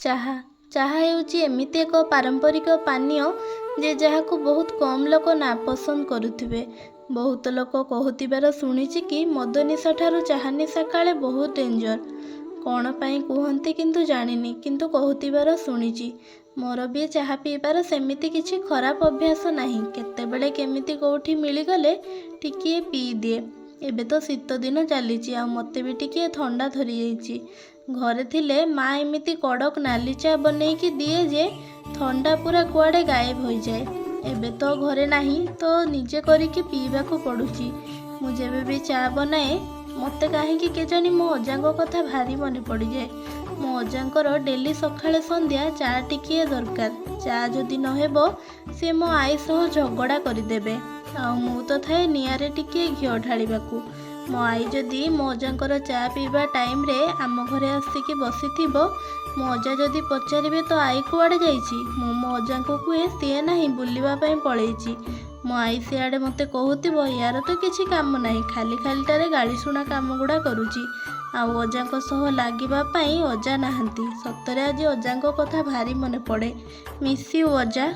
ଚାହା ଚାହା ହେଉଛି ଏମିତି ଏକ ପାରମ୍ପରିକ ପାନୀୟ ଯେ ଯାହାକୁ ବହୁତ କମ୍ ଲୋକ ନାପସନ୍ଦ କରୁଥିବେ। ବହୁତ ଲୋକ କହୁଥିବାର ଶୁଣିଛି କି ମଦ ନିଶା ଠାରୁ ଚାହା ନିଶା କାଳେ ବହୁତ ଡେଞ୍ଜର। କ'ଣ ପାଇଁ କୁହନ୍ତି କିନ୍ତୁ ଜାଣିନି, କିନ୍ତୁ କହୁଥିବାର ଶୁଣିଛି। ମୋର ବି ଚାହା ପିଇବାର ସେମିତି କିଛି ଖରାପ ଅଭ୍ୟାସ ନାହିଁ। କେତେବେଳେ କେମିତି କେଉଁଠି ମିଳିଗଲେ ଟିକିଏ ପିଇଦିଏ। ଏବେ ତ ଶୀତ ଦିନ ଚାଲିଛି, ଆଉ ମୋତେ ବି ଟିକିଏ ଥଣ୍ଡା ଧରିଯାଇଛି। ଘରେ ଥିଲେ ମା ଏମିତି କଡ଼କ ନାଲି ଚା ବନେଇକି ଦିଏ ଯେ ଥଣ୍ଡା ପୁରା କୁଆଡ଼େ ଗାୟବ ହୋଇଯାଏ। ଏବେ ତ ଘରେ ନାହିଁ, ତ ନିଜେ କରିକି ପିଇବାକୁ ପଡ଼ୁଛି। ମୁଁ ଯେବେ ବି ଚା ବନାଏ ମୋତେ କାହିଁକି କେଜାଣି ମୋ ଅଜାଙ୍କ କଥା ଭାରି ମନେ ପଡ଼ିଯାଏ। ମୋ ଅଜାଙ୍କର ଡେଲି ସକାଳେ ସନ୍ଧ୍ୟା ଚା ଟିକିଏ ଦରକାର। ଚା ଯଦି ନହେବ ସେ ମୋ ଆଈ ସହ ଝଗଡ଼ା କରିଦେବେ। ଆଉ ମୁଁ ତ ଥାଏ ନିଆଁରେ ଟିକିଏ ଘିଅ ଢାଳିବାକୁ। ମୋ ଆଈ ଯଦି ମୋ ଅଜାଙ୍କର ଚା ପିଇବା ଟାଇମ୍ରେ ଆମ ଘରେ ଆସିକି ବସିଥିବ, ମୋ ଅଜା ଯଦି ପଚାରିବେ ତ ଆଈ କୁଆଡ଼େ ଯାଇଛି, ମୁଁ ମୋ ଅଜାଙ୍କୁ କୁହେ ସିଏ ନାହିଁ, ବୁଲିବା ପାଇଁ ପଳେଇଛି। ମୋ ଆଈ ସିଆଡ଼େ ମୋତେ କହୁଥିବ ୟାର ତ କିଛି କାମ ନାହିଁ, ଖାଲି ଖାଲିଟାରେ ଗାଳି ଶୁଣା କାମ ଗୁଡ଼ା କରୁଛି। ଆଉ ଅଜାଙ୍କ ସହ ଲାଗିବା ପାଇଁ ଅଜା ନାହାନ୍ତି। ସତରେ ଆଜି ଅଜାଙ୍କ କଥା ଭାରି ମନେ ପଡ଼େ। ମିସ୍ ୟୁ ଅଜା।